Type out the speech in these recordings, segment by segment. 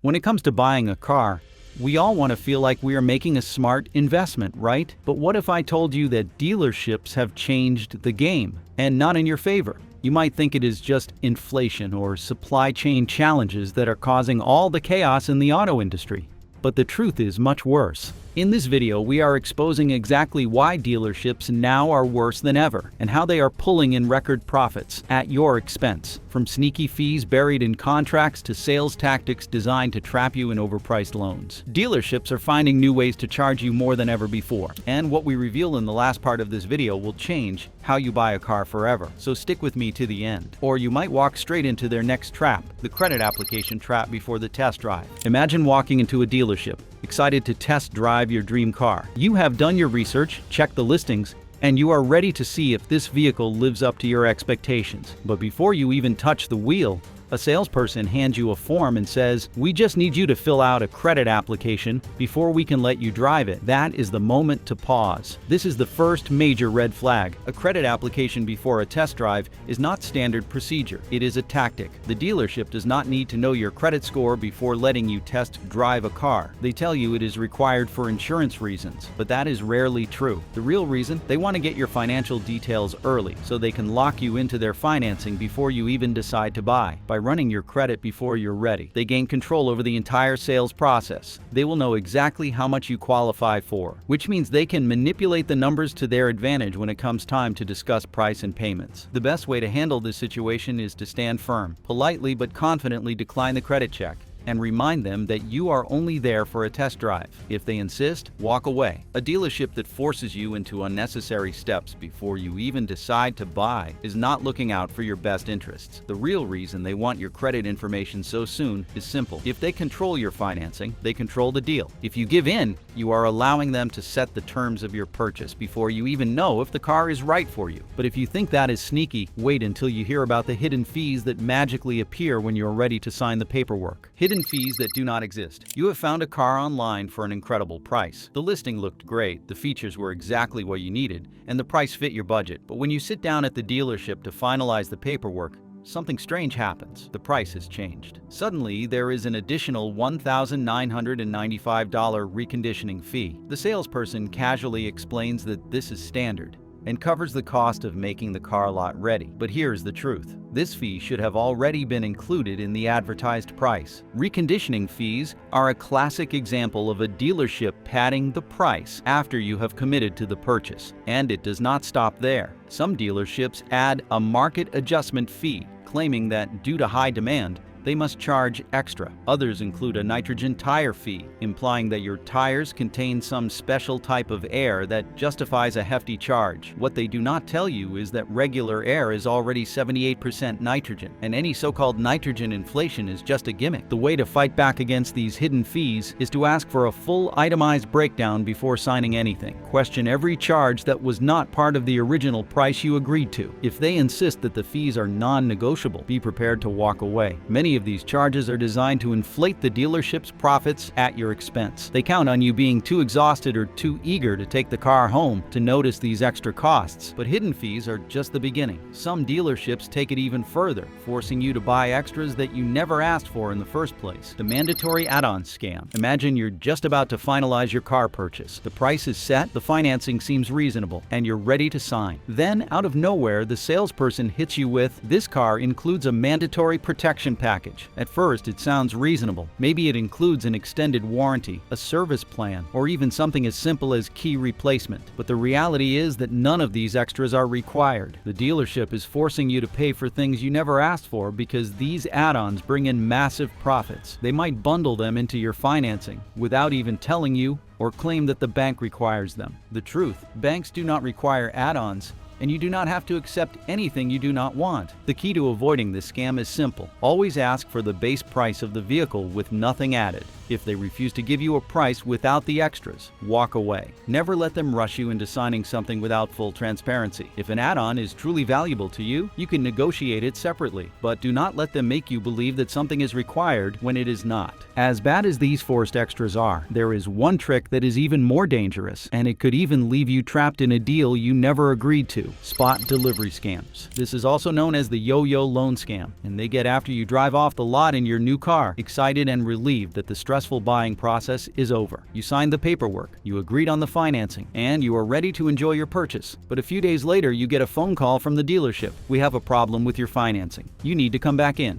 When it comes to buying a car, we all want to feel like we are making a smart investment, right? But what if I told you that dealerships have changed the game, and not in your favor? You might think it is just inflation or supply chain challenges that are causing all the chaos in the auto industry. But the truth is much worse. In this video, we are exposing exactly why dealerships now are worse than ever, and how they are pulling in record profits at your expense. From sneaky fees buried in contracts to sales tactics designed to trap you in overpriced loans. Dealerships are finding new ways to charge you more than ever before. And what we reveal in the last part of this video will change how you buy a car forever. So stick with me to the end. Or you might walk straight into their next trap, the credit application trap before the test drive. Imagine walking into a dealership, excited to test drive your dream car. You have done your research, checked the listings, and you are ready to see if this vehicle lives up to your expectations. But before you even touch the wheel, a salesperson hands you a form and says, "We just need you to fill out a credit application before we can let you drive it." That is the moment to pause. This is the first major red flag. A credit application before a test drive is not standard procedure. It is a tactic. The dealership does not need to know your credit score before letting you test drive a car. They tell you it is required for insurance reasons, but that is rarely true. The real reason? They want to get your financial details early so they can lock you into their financing before you even decide to buy. By running your credit before you're ready, they gain control over the entire sales process. They will know exactly how much you qualify for, which means they can manipulate the numbers to their advantage when it comes time to discuss price and payments. The best way to handle this situation is to stand firm, politely but confidently decline the credit check, and remind them that you are only there for a test drive. If they insist, walk away. A dealership that forces you into unnecessary steps before you even decide to buy is not looking out for your best interests. The real reason they want your credit information so soon is simple. If they control your financing, they control the deal. If you give in, you are allowing them to set the terms of your purchase before you even know if the car is right for you. But if you think that is sneaky, wait until you hear about the hidden fees that magically appear when you're ready to sign the paperwork. Hidden fees that do not exist. You have found a car online for an incredible price. The listing looked great, the features were exactly what you needed, and the price fit your budget. But when you sit down at the dealership to finalize the paperwork, something strange happens. The price has changed. Suddenly, there is an additional $1,995 reconditioning fee. The salesperson casually explains that this is standard and covers the cost of making the car lot ready. But here's the truth. This fee should have already been included in the advertised price. Reconditioning fees are a classic example of a dealership padding the price after you have committed to the purchase. And it does not stop there. Some dealerships add a market adjustment fee, claiming that due to high demand, they must charge extra. Others include a nitrogen tire fee, implying that your tires contain some special type of air that justifies a hefty charge. What they do not tell you is that regular air is already 78% nitrogen, and any so-called nitrogen inflation is just a gimmick. The way to fight back against these hidden fees is to ask for a full itemized breakdown before signing anything. Question every charge that was not part of the original price you agreed to. If they insist that the fees are non-negotiable, be prepared to walk away. Many of these charges are designed to inflate the dealership's profits at your expense. They count on you being too exhausted or too eager to take the car home to notice these extra costs. But hidden fees are just the beginning. Some dealerships take it even further, forcing you to buy extras that you never asked for in the first place. The mandatory add-on scam. Imagine you're just about to finalize your car purchase. The price is set, the financing seems reasonable, and you're ready to sign. Then, out of nowhere, the salesperson hits you with, "This car includes a mandatory protection package." At first, it sounds reasonable. Maybe it includes an extended warranty, a service plan, or even something as simple as key replacement. But the reality is that none of these extras are required. The dealership is forcing you to pay for things you never asked for because these add-ons bring in massive profits. They might bundle them into your financing without even telling you, or claim that the bank requires them. The truth, banks do not require add-ons, and you do not have to accept anything you do not want. The key to avoiding this scam is simple. Always ask for the base price of the vehicle with nothing added. If they refuse to give you a price without the extras, walk away. Never let them rush you into signing something without full transparency. If an add-on is truly valuable to you, you can negotiate it separately, but do not let them make you believe that something is required when it is not. As bad as these forced extras are, there is one trick that is even more dangerous, and it could even leave you trapped in a deal you never agreed to: spot delivery scams. This is also known as the yo-yo loan scam, and they get after you drive off the lot in your new car, excited and relieved that the stressful buying process is over. You signed the paperwork, you agreed on the financing, and you are ready to enjoy your purchase. But a few days later, you get a phone call from the dealership. "We have a problem with your financing. You need to come back in."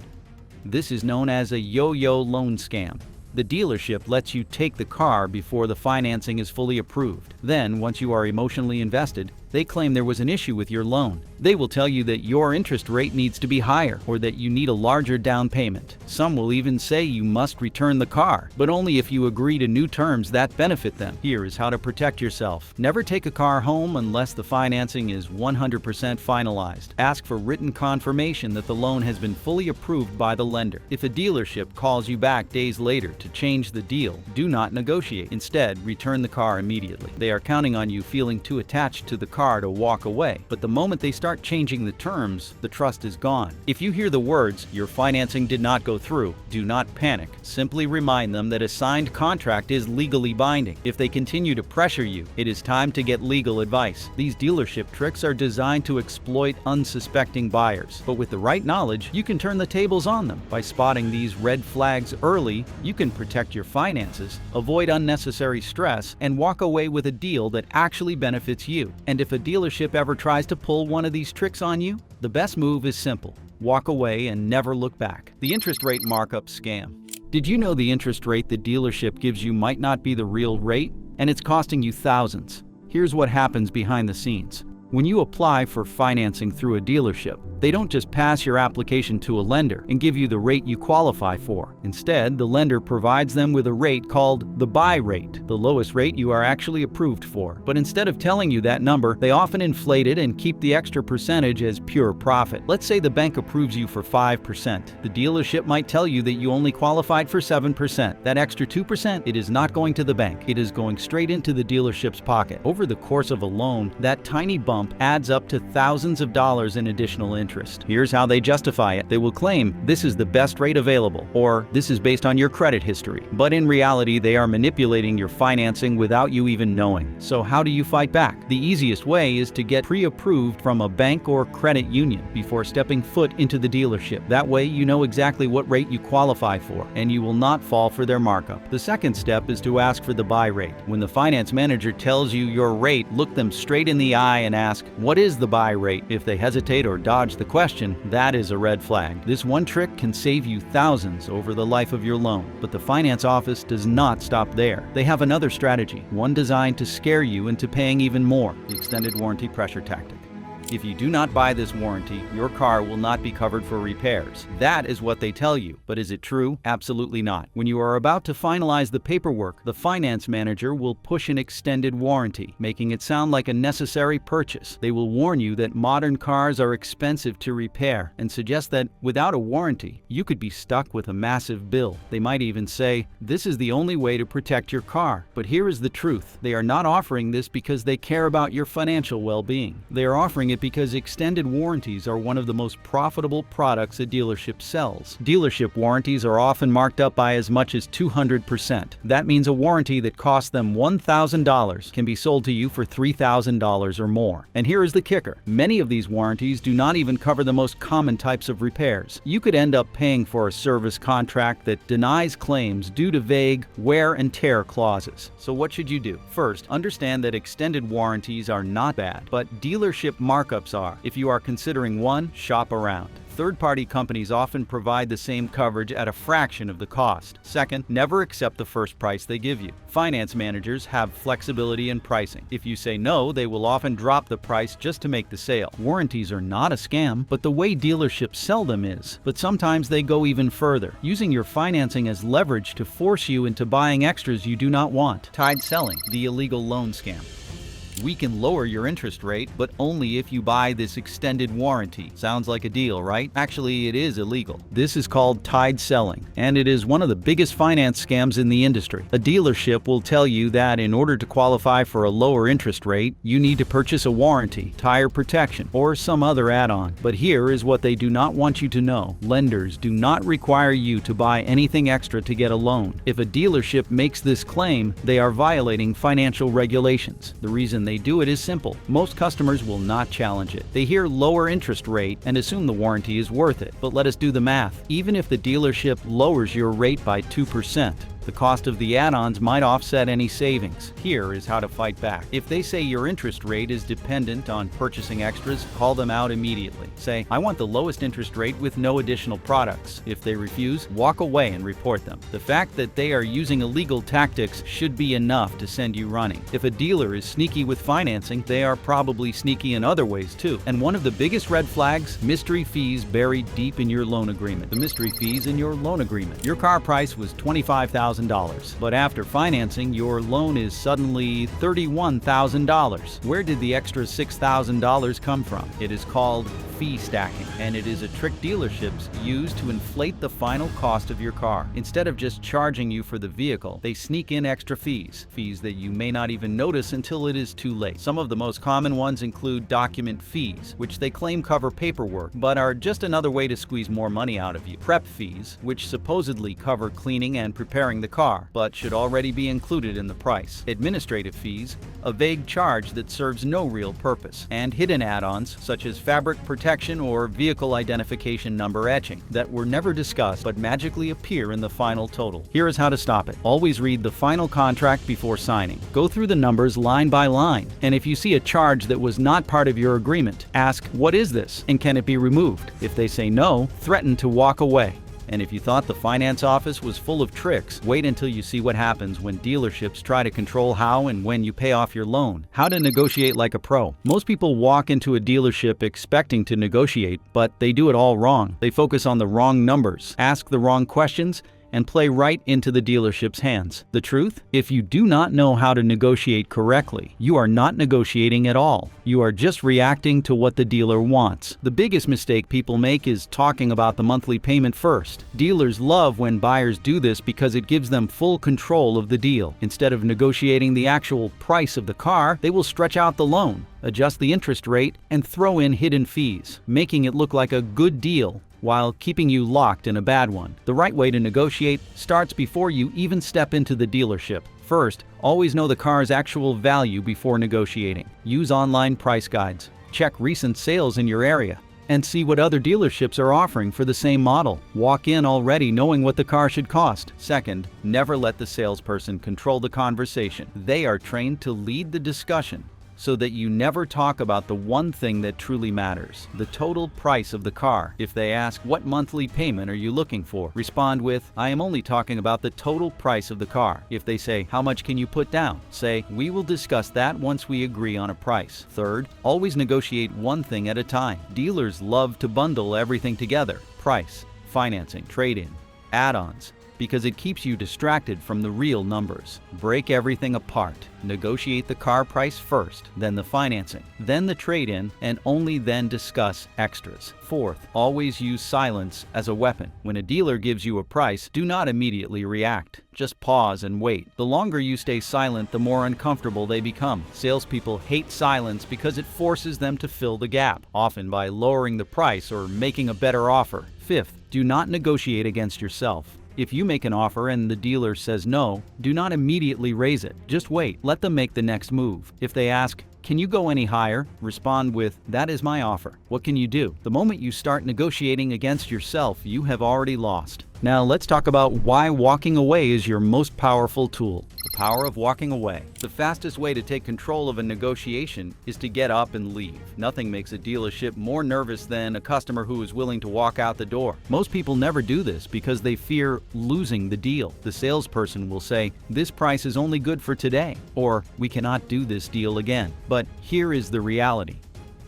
This is known as a yo-yo loan scam. The dealership lets you take the car before the financing is fully approved. Then, once you are emotionally invested, they claim there was an issue with your loan. They will tell you that your interest rate needs to be higher or that you need a larger down payment. Some will even say you must return the car, but only if you agree to new terms that benefit them. Here is how to protect yourself. Never take a car home unless the financing is 100% finalized. Ask for written confirmation that the loan has been fully approved by the lender. If a dealership calls you back days later to change the deal, do not negotiate. Instead, return the car immediately. They are counting on you feeling too attached to the car to walk away, but the moment they start changing the terms, the trust is gone. If you hear the words, "Your financing did not go through," do not panic. Simply remind them that a signed contract is legally binding. If they continue to pressure you, it is time to get legal advice. These dealership tricks are designed to exploit unsuspecting buyers, but with the right knowledge, you can turn the tables on them. By spotting these red flags early, you can protect your finances, avoid unnecessary stress, and walk away with a deal that actually benefits you. And if a dealership ever tries to pull one of these tricks on you, the best move is simple: walk away and never look back. The interest rate markup scam. Did you know the interest rate the dealership gives you might not be the real rate, and it's costing you thousands? Here's what happens behind the scenes. When you apply for financing through a dealership, they don't just pass your application to a lender and give you the rate you qualify for. Instead, the lender provides them with a rate called the buy rate, the lowest rate you are actually approved for. But instead of telling you that number, they often inflate it and keep the extra percentage as pure profit. Let's say the bank approves you for 5%. The dealership might tell you that you only qualified for 7%. That extra 2%, it is not going to the bank. It is going straight into the dealership's pocket. Over the course of a loan, that tiny bump adds up to thousands of dollars in additional interest. Here's how they justify it. They will claim this is the best rate available, or this is based on your credit history. But in reality, they are manipulating your financing without you even knowing. So how do you fight back? The easiest way is to get pre-approved from a bank or credit union before stepping foot into the dealership. That way you know exactly what rate you qualify for, and you will not fall for their markup. The second step is to ask for the buy rate. When the finance manager tells you your rate, look them straight in the eye and ask, "What is the buy rate?" If they hesitate or dodge the question, that is a red flag. This one trick can save you thousands over the life of your loan. But the finance office does not stop there. They have another strategy, one designed to scare you into paying even more: the extended warranty pressure tactic. If you do not buy this warranty, your car will not be covered for repairs. That is what they tell you. But is it true? Absolutely not. When you are about to finalize the paperwork, the finance manager will push an extended warranty, making it sound like a necessary purchase. They will warn you that modern cars are expensive to repair and suggest that without a warranty, you could be stuck with a massive bill. They might even say, "This is the only way to protect your car." But here is the truth. They are not offering this because they care about your financial well-being. They are offering it because extended warranties are one of the most profitable products a dealership sells. Dealership warranties are often marked up by as much as 200%. That means a warranty that costs them $1,000 can be sold to you for $3,000 or more. And here is the kicker. Many of these warranties do not even cover the most common types of repairs. You could end up paying for a service contract that denies claims due to vague wear and tear clauses. So what should you do? First, understand that extended warranties are not bad, but dealership markups are. If you are considering one, shop around. Third-party companies often provide the same coverage at a fraction of the cost. Second, never accept the first price they give you. Finance managers have flexibility in pricing. If you say no, they will often drop the price just to make the sale. Warranties are not a scam, but the way dealerships sell them is. But sometimes they go even further, using your financing as leverage to force you into buying extras you do not want. Tied selling, the illegal loan scam. We can lower your interest rate, but only if you buy this extended warranty. Sounds like a deal, right? Actually, it is illegal. This is called tied selling, and it is one of the biggest finance scams in the industry. A dealership will tell you that in order to qualify for a lower interest rate, you need to purchase a warranty, tire protection, or some other add-on. But here is what they do not want you to know. Lenders do not require you to buy anything extra to get a loan. If a dealership makes this claim, they are violating financial regulations. The reason they do it is simple. Most customers will not challenge it. They hear lower interest rate and assume the warranty is worth it. But let us do the math. Even if the dealership lowers your rate by 2%, the cost of the add-ons might offset any savings. Here is how to fight back. If they say your interest rate is dependent on purchasing extras, call them out immediately. Say, I want the lowest interest rate with no additional products. If they refuse, walk away and report them. The fact that they are using illegal tactics should be enough to send you running. If a dealer is sneaky with financing, they are probably sneaky in other ways too. And one of the biggest red flags, mystery fees buried deep in your loan agreement. The mystery fees in your loan agreement. Your car price was $25,000. But after financing, your loan is suddenly $31,000. Where did the extra $6,000 come from? It is called fee stacking, and it is a trick dealerships use to inflate the final cost of your car. Instead of just charging you for the vehicle, they sneak in extra fees that you may not even notice until it is too late. Some of the most common ones include document fees, which they claim cover paperwork, but are just another way to squeeze more money out of you. Prep fees, which supposedly cover cleaning and preparing the car, but should already be included in the price. Administrative fees, a vague charge that serves no real purpose. And hidden add-ons, such as fabric protection or vehicle identification number etching, that were never discussed but magically appear in the final total. Here is how to stop it. Always read the final contract before signing. Go through the numbers line by line, and if you see a charge that was not part of your agreement, ask, what is this, and can it be removed? If they say no, threaten to walk away. And if you thought the finance office was full of tricks, wait until you see what happens when dealerships try to control how and when you pay off your loan. How to negotiate like a pro. Most people walk into a dealership expecting to negotiate, but they do it all wrong. They focus on the wrong numbers, ask the wrong questions, and play right into the dealership's hands. The truth? If you do not know how to negotiate correctly, you are not negotiating at all. You are just reacting to what the dealer wants. The biggest mistake people make is talking about the monthly payment first. Dealers love when buyers do this because it gives them full control of the deal. Instead of negotiating the actual price of the car, they will stretch out the loan, adjust the interest rate, and throw in hidden fees, making it look like a good deal while keeping you locked in a bad one. The right way to negotiate starts before you even step into the dealership. First, always know the car's actual value before negotiating. Use online price guides. Check recent sales in your area and see what other dealerships are offering for the same model. Walk in already knowing what the car should cost. Second, never let the salesperson control the conversation. They are trained to lead the discussion, so that you never talk about the one thing that truly matters, the total price of the car. If they ask, what monthly payment are you looking for? Respond with, I am only talking about the total price of the car. If they say, how much can you put down? Say, we will discuss that once we agree on a price. Third, always negotiate one thing at a time. Dealers love to bundle everything together: price, financing, trade-in, add-ons, because it keeps you distracted from the real numbers. Break everything apart. Negotiate the car price first, then the financing, then the trade-in, and only then discuss extras. Fourth, always use silence as a weapon. When a dealer gives you a price, do not immediately react. Just pause and wait. The longer you stay silent, the more uncomfortable they become. Salespeople hate silence because it forces them to fill the gap, often by lowering the price or making a better offer. Fifth, do not negotiate against yourself. If you make an offer and the dealer says no, do not immediately raise it. Just wait. Let them make the next move. If they ask, can you go any higher? Respond with, that is my offer. What can you do? The moment you start negotiating against yourself, you have already lost. Now let's talk about why walking away is your most powerful tool. The power of walking away. The fastest way to take control of a negotiation is to get up and leave. Nothing makes a dealership more nervous than a customer who is willing to walk out the door. Most people never do this because they fear losing the deal. The salesperson will say, this price is only good for today, or we cannot do this deal again. But here is the reality.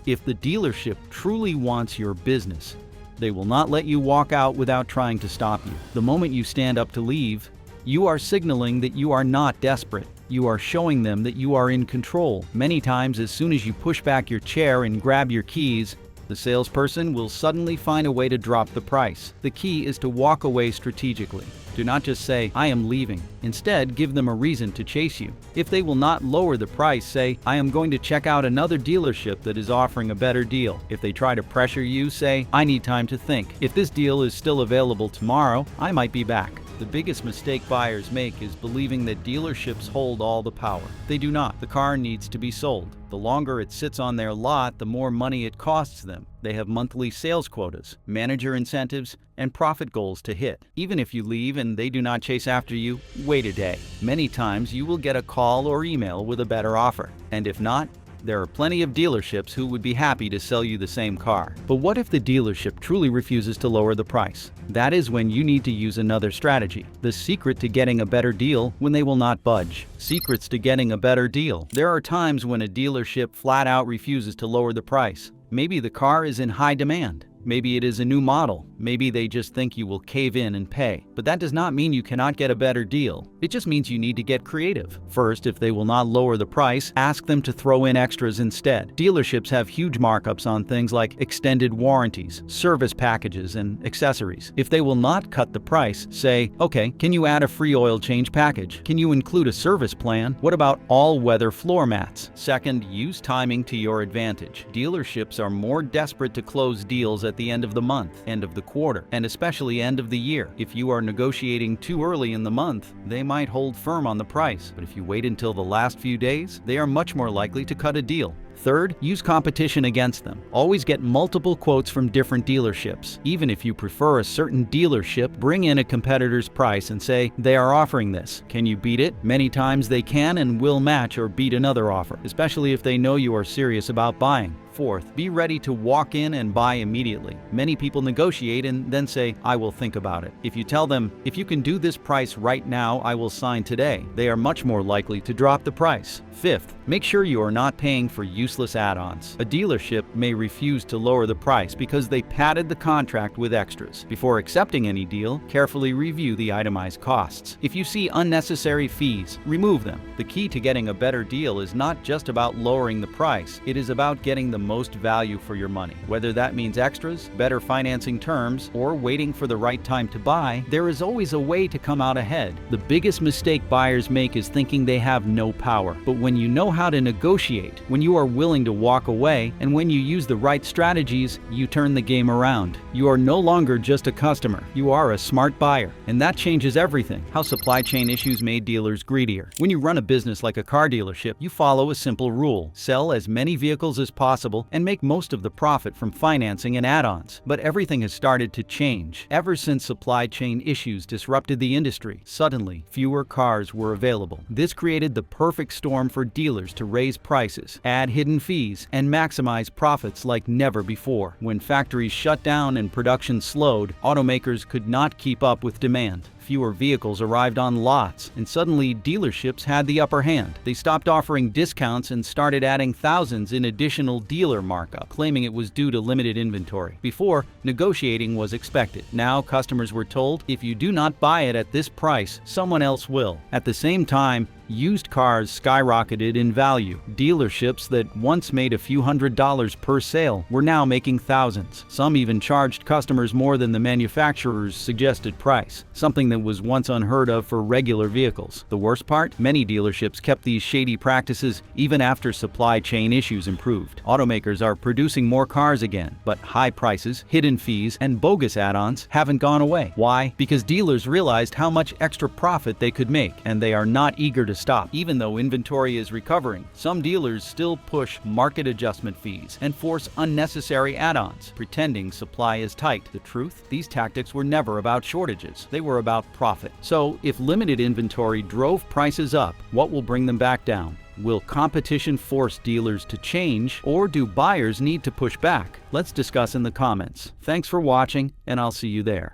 If the dealership truly wants your business, they will not let you walk out without trying to stop you. The moment you stand up to leave, you are signaling that you are not desperate. You are showing them that you are in control. Many times, as soon as you push back your chair and grab your keys, the salesperson will suddenly find a way to drop the price. The key is to walk away strategically. Do not just say, "I am leaving." Instead, give them a reason to chase you. If they will not lower the price, say, "I am going to check out another dealership that is offering a better deal." If they try to pressure you, say, "I need time to think. If this deal is still available tomorrow, I might be back." The biggest mistake buyers make is believing that dealerships hold all the power. They do not. The car needs to be sold. The longer it sits on their lot, the more money it costs them. They have monthly sales quotas, manager incentives, and profit goals to hit. Even if you leave and they do not chase after you, wait a day. Many times you will get a call or email with a better offer. And if not, there are plenty of dealerships who would be happy to sell you the same car. But what if the dealership truly refuses to lower the price? That is when you need to use another strategy. The secret to getting a better deal when they will not budge. Secrets to getting a better deal. There are times when a dealership flat out refuses to lower the price. Maybe the car is in high demand. Maybe it is a new model. Maybe they just think you will cave in and pay. But that does not mean you cannot get a better deal. It just means you need to get creative. First, if they will not lower the price, ask them to throw in extras instead. Dealerships have huge markups on things like extended warranties, service packages, and accessories. If they will not cut the price, say, "Okay, can you add a free oil change package? Can you include a service plan? What about all-weather floor mats?" Second, use timing to your advantage. Dealerships are more desperate to close deals at the end of the month, end of the quarter, and especially end of the year. If you are negotiating too early in the month, they might hold firm on the price. But if you wait until the last few days, they are much more likely to cut a deal. Third, use competition against them. Always get multiple quotes from different dealerships. Even if you prefer a certain dealership, bring in a competitor's price and say, "They are offering this. Can you beat it?" Many times they can and will match or beat another offer, especially if they know you are serious about buying. Fourth, be ready to walk in and buy immediately. Many people negotiate and then say, "I will think about it." If you tell them, "If you can do this price right now, I will sign today," they are much more likely to drop the price. Fifth, make sure you are not paying for useless add-ons. A dealership may refuse to lower the price because they padded the contract with extras. Before accepting any deal, carefully review the itemized costs. If you see unnecessary fees, remove them. The key to getting a better deal is not just about lowering the price, it is about getting the most value for your money. Whether that means extras, better financing terms, or waiting for the right time to buy, there is always a way to come out ahead. The biggest mistake buyers make is thinking they have no power. But when you know how to negotiate, when you are willing to walk away, and when you use the right strategies, you turn the game around. You are no longer just a customer. You are a smart buyer. And that changes everything. How supply chain issues made dealers greedier. When you run a business like a car dealership, you follow a simple rule. Sell as many vehicles as possible and make most of the profit from financing and add-ons. But everything has started to change. Ever since supply chain issues disrupted the industry, suddenly fewer cars were available. This created the perfect storm for dealers to raise prices, add hidden fees, and maximize profits like never before. When factories shut down and production slowed, automakers could not keep up with demand. Fewer vehicles arrived on lots, and suddenly dealerships had the upper hand. They stopped offering discounts and started adding thousands in additional dealer markup, claiming it was due to limited inventory. Before, negotiating was expected. Now, customers were told, "If you do not buy it at this price, someone else will." At the same time, used cars skyrocketed in value. Dealerships that once made a few $100s per sale were now making thousands. Some even charged customers more than the manufacturer's suggested price, something that was once unheard of for regular vehicles. The worst part? Many dealerships kept these shady practices even after supply chain issues improved. Automakers are producing more cars again, but high prices, hidden fees, and bogus add-ons haven't gone away. Why? Because dealers realized how much extra profit they could make, and they are not eager to stop. Even though inventory is recovering, some dealers still push market adjustment fees and force unnecessary add-ons, pretending supply is tight. The truth? These tactics were never about shortages. They were about profit. So, if limited inventory drove prices up, what will bring them back down? Will competition force dealers to change, or do buyers need to push back? Let's discuss in the comments. Thanks for watching, and I'll see you there.